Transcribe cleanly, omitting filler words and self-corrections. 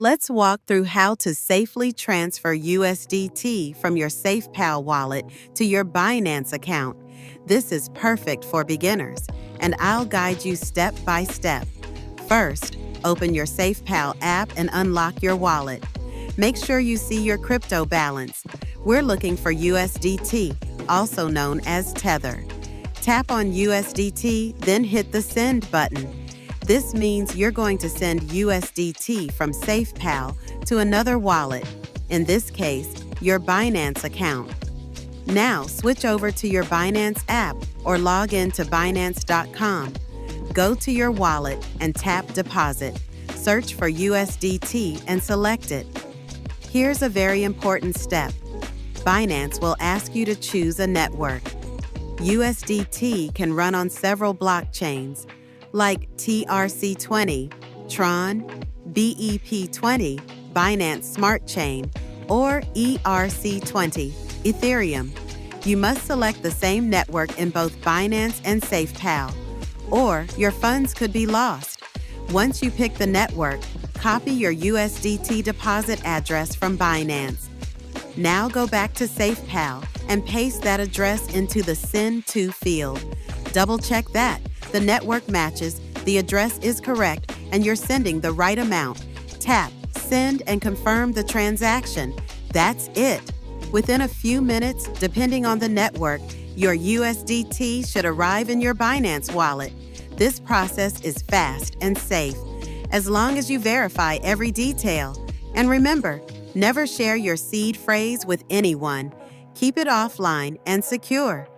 Let's walk through how to safely transfer USDT from your SafePal wallet to your Binance account. This is perfect for beginners, and I'll guide you step by step. First, open your SafePal app and unlock your wallet. Make sure you see your crypto balance. We're looking for USDT, also known as Tether. Tap on USDT, then hit the Send button. This means you're going to send USDT from SafePal to another wallet, in this case, your Binance account. Now, switch over to your Binance app or log in to Binance.com. Go to your wallet and tap Deposit. Search for USDT and select it. Here's a very important step. Binance will ask you to choose a network. USDT can run on several blockchains, like TRC20, Tron, BEP20, Binance Smart Chain, or ERC20, Ethereum. You must select the same network in both Binance and SafePal, or your funds could be lost. Once you pick the network, copy your USDT deposit address from Binance. Now go back to SafePal and paste that address into the Send To field. Double-check that the network matches, the address is correct, and you're sending the right amount. Tap Send and confirm the transaction. That's it. Within a few minutes, depending on the network, your USDT should arrive in your Binance wallet. This process is fast and safe, as long as you verify every detail. And remember, never share your seed phrase with anyone. Keep it offline and secure.